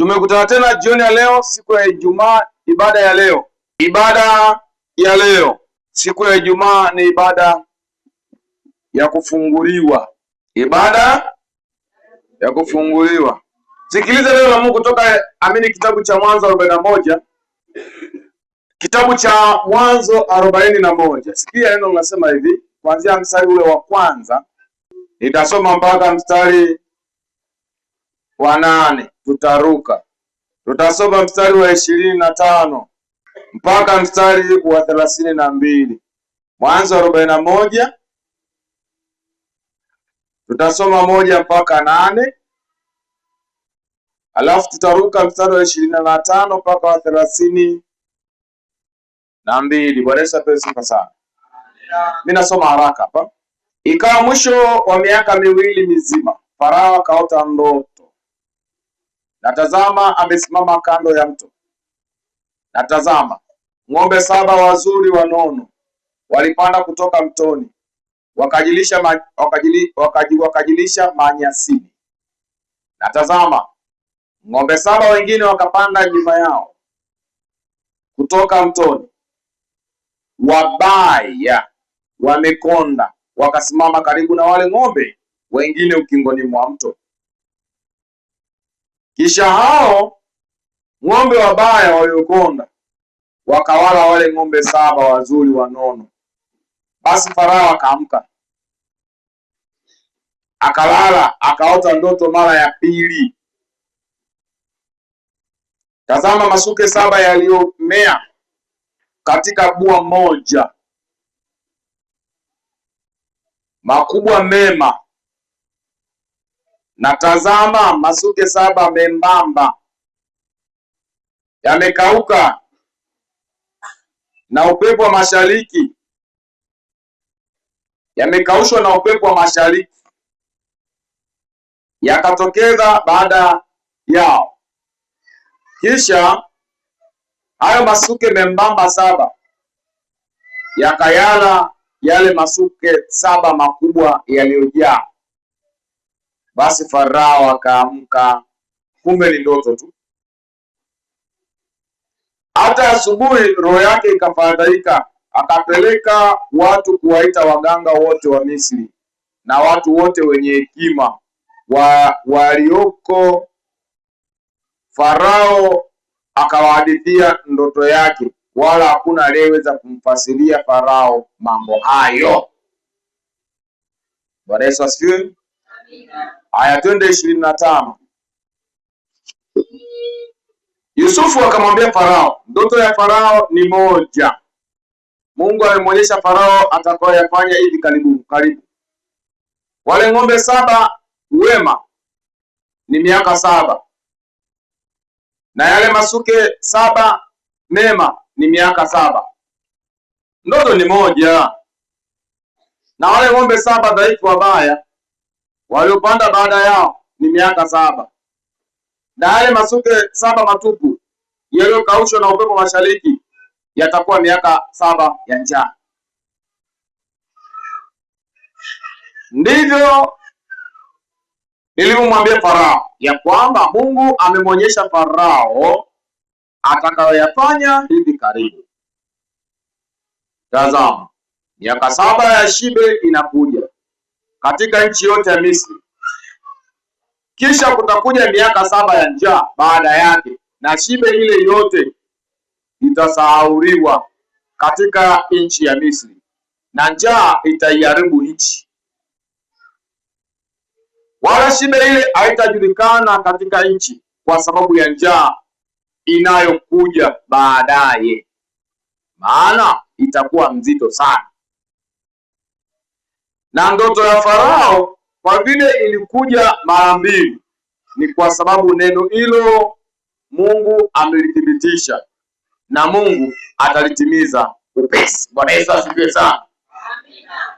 Tumekutana tena jioni ya leo, siku ya Ijumaa, ibada ya leo. Ibada ya leo, siku ya Ijumaa, ni ibada ya kufunguliwa. Ibada ya kufunguliwa. Sikiliza neno la Mungu kutoka kitabu cha Mwanzo 41. Kitabu cha Mwanzo 41. Sikia neno linasema hivi, kuanzia mstari ule wa kwanza. Nitasoma mpaka mstari wa 8. Tutasoma mstari wa 25 mpaka mstari wa 32. Mwanzo 41. Tutasoma 1 mpaka 8. Alafu tutaruka mstari wa 25 mpaka wa 32. Bwana Yesu apewe sifa sana. Mimi nasoma haraka hapa. Ikawa mwisho wa miaka miwili mizima, Farao akaota ndoto. Na tazama, amesimama kando ya mto. Na tazama, ng'ombe 7 wazuri wanono walipanda kutoka mtoni, wakajilisha manyasini. Na tazama, ng'ombe 7 wengine wakapanda nyuma yao kutoka mtoni, wabaya wamekonda, wakasimama karibu na wale ng'ombe wengine ukingoni mwa mto. Kisha hao ng'ombe wabaya waliokonda wakawala wale ng'ombe 7 wazuri wanono. Basi Farao akaamka, akalala, akaota ndoto mara ya pili. Tazama, masuke 7 yaliyomea katika bua moja, makubwa mema. Na tazama, masuke 7 membamba yamekauka na upepo wa mashariki, yamekaushwa na upepo wa mashariki, yakatokeza baada yao. Kisha hayo masuke membamba 7 yakayala yale masuke 7 makubwa yaliyojaa. Basi Farao akaamka, kumbe ni ndoto tu. Hata asubuhi roho yake ikafadhaika, akapeleka watu kuwaita waganga wote wa Misri na watu wote wenye hekima walioko. Farao akawahadithia ndoto yake, wala hakuna aliyeweza kumfasiria Farao mambo hayo. Bwana Yesu asifiwe. Aya, twende 25. Yusufu akamwambia Farao, ndoto ya Farao ni moja. Mungu amemwonyesha Farao atakayoyafanya hivi karibu. Wale ng'ombe 7 wema ni miaka 7, na yale masuke 7 mema ni miaka 7. Ndoto ni moja. Na wale ng'ombe 7 dhaifu wabaya waliopanda baada yao ni miaka 7, na yale masuke 7 matupu yaliyokaushwa na upepo mashariki yatakuwa miaka 7 ya njaa. Ndivyo nilivyomwambia Farao, ya kwamba Mungu amemwonyesha Farao atakayoyafanya hivi karibu. Tazama, miaka 7 ya shibe inakuja katika nchi yote ya Misri. Kisha kutakuja miaka 7 ya njaa baada yake, na shibe ile yote itasahauliwa katika nchi ya Misri, na njaa itaiharibu nchi, wala shibe ile haitajulikana katika nchi kwa sababu ya njaa inayokuja baadaye, maana itakuwa mzito sana. Na ndoto ya Farao kwa vile ilikuja mara 2, ni kwa sababu neno hilo Mungu amelithibitisha, na Mungu atalitimiza upesi. Bwana Yesu asifiwe sana. Amina.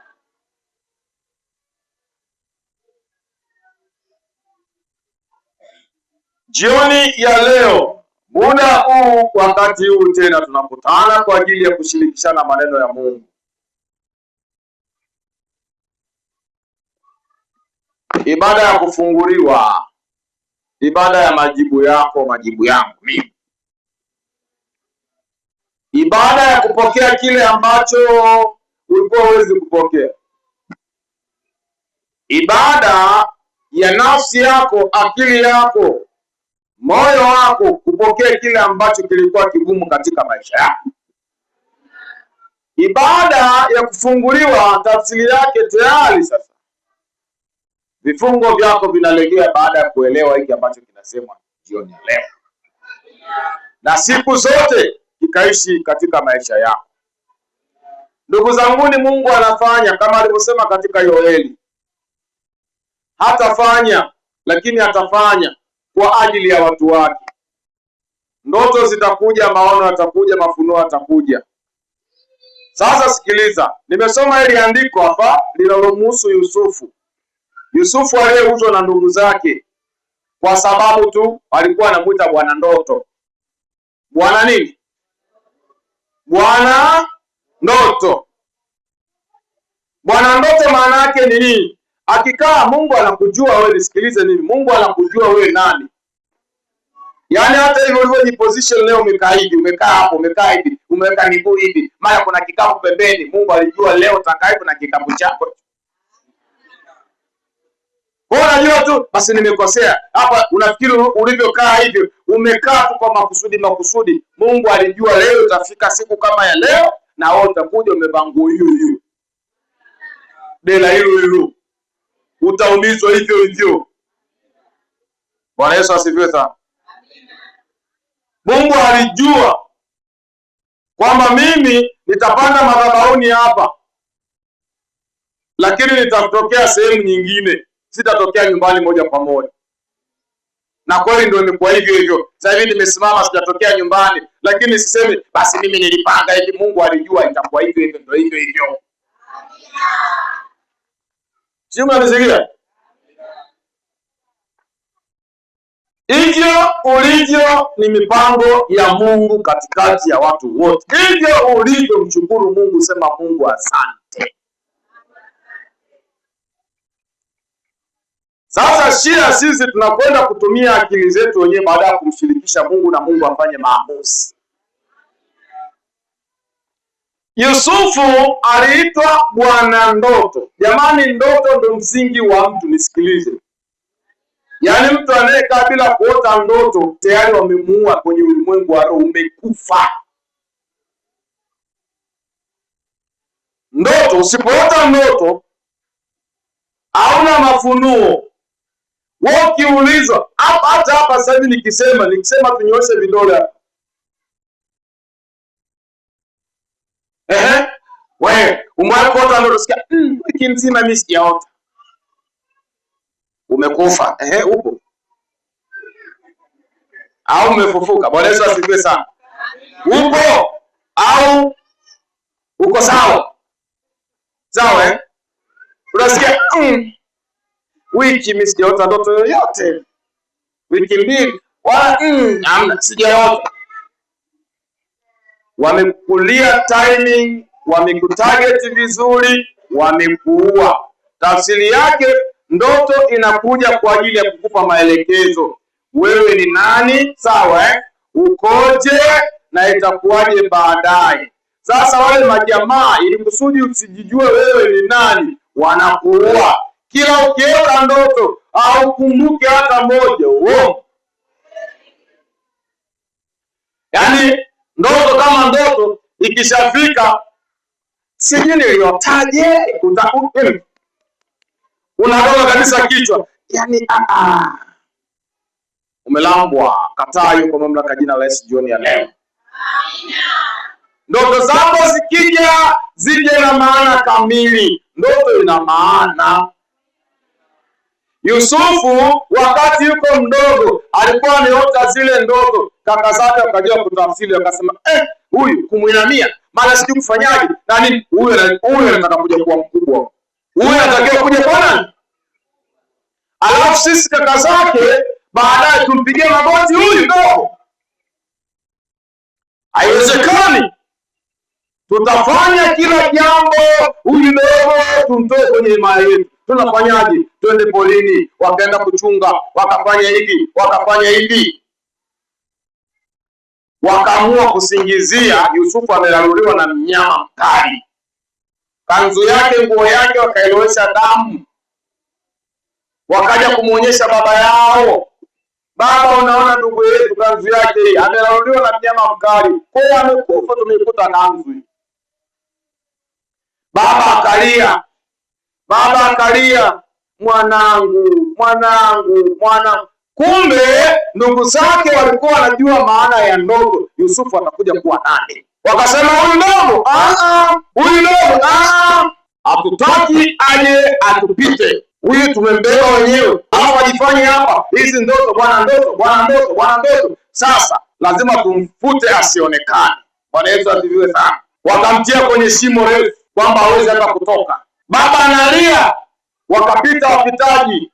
Jioni ya leo, muda huu, wakati huu tena tunakutana kwa ajili ya kushirikishana maneno ya Mungu. Ibada ya kufunguliwa. ibada ya majibu yako, majibu yangu mimi, ibada ya kupokea kile ambacho ulikuwa huwezi kupokea, ibada ya nafsi yako, akili yako, moyo wako kupokea kile ambacho kilikuwa kigumu katika maisha yako. Ibada ya kufunguliwa, tafsiri yake tayari sasa vifungo vyako vinalegea baada ya kuelewa hiki ambacho kinasemwa jioni ya leo, na siku zote ikaishi katika maisha yako. Ndugu zanguni, Mungu anafanya kama alivyosema katika Yoeli. Hatafanya, lakini atafanya kwa ajili ya watu wake. Ndoto zitakuja, maono yatakuja, mafunuo yatakuja. Sasa sikiliza, nimesoma hili andiko hapa linalomhusu Yusufu. Yusufu aliyeuzwa na ndugu zake kwa sababu tu alikuwa anamuita bwana ndoto. Bwana nini? Bwana ndoto. Bwana ndoto maana yake ni nini? Akikaa Mungu anakujua wewe, nisikilize nini? Mungu anakujua wewe nani? Yaani hata hivyo ulivyojiposition leo, umekaa hivi, umekaa hapo, umekaa hivi, umeweka miguu hivi, mara kuna kikapu pembeni, Mungu alijua leo utakaa hivi na kikapu chako. Kwa unajua tu basi nimekosea hapa, unafikiri ulivyokaa hivyo, umekaa tu kwa makusudi. Mungu alijua leo utafika siku kama ya leo, na wewe utakuja umevaa nguo hiyo, dela hilo, utaumizwa hivyo. Bwana Yesu asifiwe sana. Mungu alijua kwamba mimi nitapanda madhabahuni hapa, lakini nitatokea sehemu nyingine, sitatokea nyumbani moja kwa moja. Na kweli ndio imekuwa hivyo. Sasa hivi nimesimama, sijatokea nyumbani, lakini sisemi basi mimi nilipanga hivi. Mungu alijua itakuwa hivyo, ndio hivyo. Sio mnasikia? Hivyo ulivyo ni mipango ya Mungu katikati ya watu wote. Hivyo ulivyo, mshukuru Mungu, sema Mungu asante. Sasa sisi tunakwenda kutumia akili zetu wenyewe baada ya kumshirikisha Mungu na Mungu afanye maamuzi. Yusufu aliitwa bwana ndoto. Jamani, ndoto ndio msingi wa mtu, nisikilize. Yaani mtu anayekaa bila kuota ndoto tayari wamemuua kwenye ulimwengu wa roho, umekufa. Ndoto, usipoota ndoto hauna mafunuo. Wewe ukiulizwa hata hapa sasa hivi nikisema tunyoshe vidole hapa. Wewe umewahi kuota ndoto? Sikia, wiki nzima mimi sijaota. Umekufa. Upo au umefufuka? Bwana Yesu asifiwe sana. Upo au uko sawa? Sawa Unasikia wiki mimi sijaota ndoto yoyote. Wiki mbili wala hamna, sijaota. Wamekulia timing, wamekutarget vizuri, wamekuua. Tafsiri yake ndoto inakuja kwa ajili ya kukupa maelekezo. Wewe ni nani? Sawa ukoje na itakuwaje baadaye. Sasa wale majamaa, ili kusudi usijijue wewe ni nani, wanakuua. Kila ukiota ndoto au kumbuke hata moja uongo. Yaani ndoto kama ndoto ikishafika, sijui niliotaje, unatoka kabisa kichwa. Yaani umelambwa. Kataa hiyo kwa mamlaka jina la Yesu jioni ya leo. Ndoto zako zikija, zije na maana kamili. Ndoto ina maana. Yusufu wakati yuko mdogo alikuwa ameota zile ndoto, kaka zake wakajua kutafsiri, wakasema huyu kumuinamia, maana sijui kufanyaje na nini. Huyu anataka kuja kuwa mkubwa, huyu anatakiwa kuja kwa nani? Alafu sisi kaka zake baadaye tumpigie magoti huyu ndogo. Haiwezekani. Tutafanya kila jambo huyu dogo tumtoe kwenye imani yetu. Tunafanyaje? Twende polini, wakaenda kuchunga, wakafanya hivi, wakafanya hivi. Wakaamua kusingizia Yusufu amelaluliwa na mnyama mkali. Kanzu yake, nguo yake wakailowesha damu. Wakaja kumwonyesha baba yao, baba, unaona ndugu yetu kanzu yake hii amelaluliwa na mnyama mkali, kwa hiyo amekufa, tumekuta kanzu. Baba akalia, mwanangu, mwanangu, mwanangu. Kumbe ndugu zake walikuwa wanajua maana ya ndoto Yusufu atakuja kuwa nani. Wakasema huyu ndogo, hatutaki aje atupite, huyu tumembeba wenyewe, au ajifanye hapa hizi ndoto, bwana ndoto, bwana ndoto, bwana ndoto. Sasa lazima tumfute asionekane. Bwana Yesu asifiwe sana. Wakamtia kwenye shimo refu kwamba hawezi hata kutoka. Baba analia, wakapita wapitaji,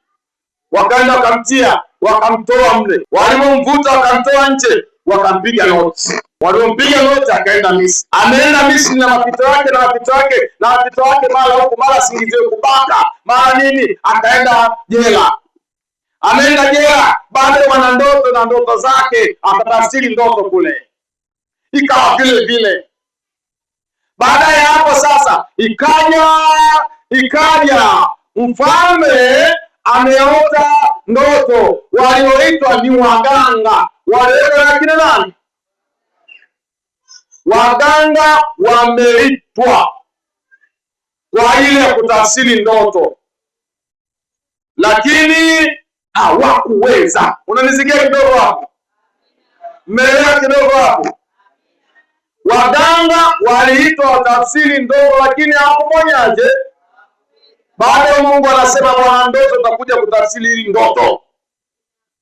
wakaenda wakamtia, wakamtoa mle. Walimomvuta wakamtoa nje, wakampiga noti. Walimpiga noti akaenda Misri. Ameenda Misri na mapito yake na mapito yake na mapito yake, mara huko mara singizie kubaka, mara nini, akaenda jela. Ameenda jela, baada ya ndoto na ndoto zake akatafsiri ndoto kule, ikawa vile vile. Baada ya hapo sasa ikaja mfalme ameota ndoto, walioitwa ni waganga. Wale lakini nani? Waganga wameitwa kwa ile ya kutafsiri ndoto, lakini hawakuweza. Unanisikia kidogo hapo? Mmeelewa kidogo hapo? Waganga waliitwa watafsiri ndoto, lakini hawakufanyaje? Baada ya Mungu anasema bwana ndoto utakuja kutafsiri hili ndoto.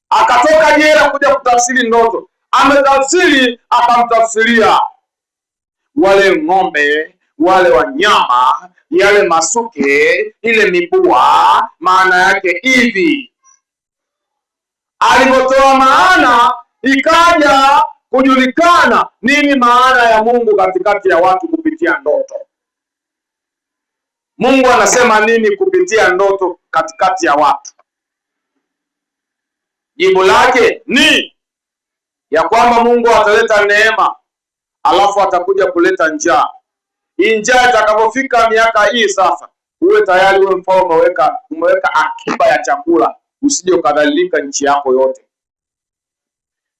Akatoka jela kuja kutafsiri ndoto. Ametafsiri, akamtafsiria wale ng'ombe, wale wanyama, yale masuke, ile mibua, maana yake hivi. Alipotoa maana, ikaja kujulikana nini maana ya Mungu katikati ya watu kupitia ndoto. Mungu anasema nini kupitia ndoto katikati ya watu? Jibu lake ni ya kwamba Mungu ataleta neema, alafu atakuja kuleta njaa. Hii njaa itakapofika miaka hii sasa, uwe tayari, uwe mfalme, umeweka akiba ya chakula, usije ukadhalilika nchi yako yote.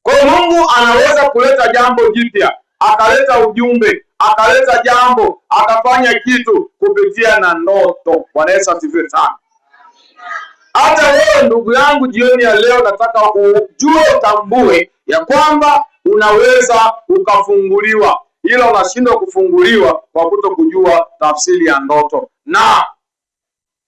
Kwa hiyo Mungu anaweza kuleta jambo jipya, akaleta ujumbe, akaleta jambo, akafanya kitu kupitia na ndoto. Bwana Yesu asifiwe sana. Hata wewe ndugu yangu, jioni ya leo nataka ujue, utambue ya kwamba unaweza ukafunguliwa, ila unashindwa kufunguliwa kwa kutokujua tafsiri ya ndoto. Na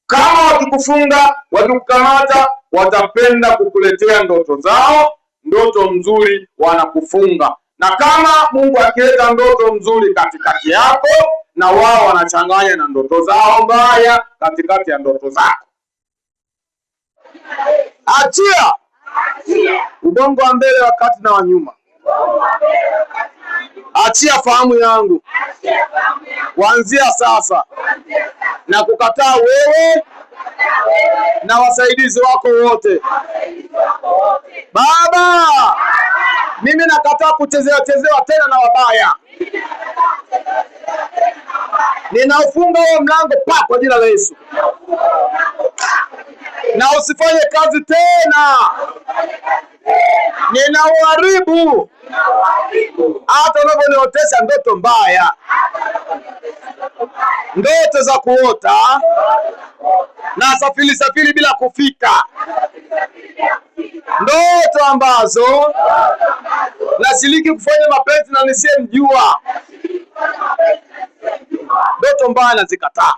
kama wakikufunga, wakikukamata, watapenda kukuletea ndoto zao. Ndoto nzuri wanakufunga, na kama Mungu akileta ndoto nzuri katikati yako, na wao wanachanganya na ndoto zao mbaya katikati ya ndoto zako. Achia ubongo wa mbele wakati na wa nyuma. Achia fahamu yangu kuanzia sasa, na kukataa wewe na wasaidizi wako wote. Baba, mimi nakataa kuchezewa tena na wabaya. Ninaufunga huo mlango kwa jina la Yesu, na usifanye kazi tena. Ninauharibu hata unavyoniotesha ndoto mbaya, ndoto za kuota na safiri bila kufika, ndoto ambazo nashiriki kufanya mapenzi na nisiyemjua. Ndoto mbaya nazikataa.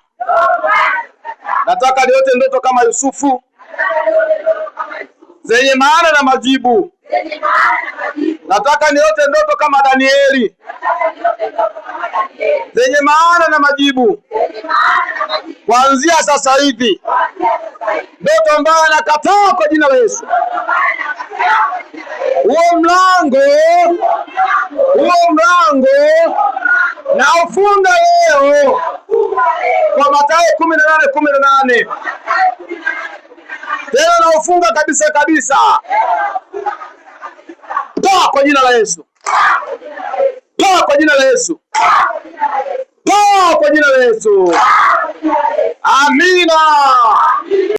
Nataka niote ndoto kama Yusufu, zenye maana na majibu. Nataka niote ndoto kama Danieli, zenye maana na majibu. Kuanzia sasa hivi, ndoto mbaya nakataa kwa jina la Yesu. Huo mlango na ufunga leo kwa Mathayo 18:18. Tena na ufunga kabisa kabisa. Toa kwa jina la Yesu. Toa kwa jina la Yesu. Toa kwa jina la Yesu. Amina.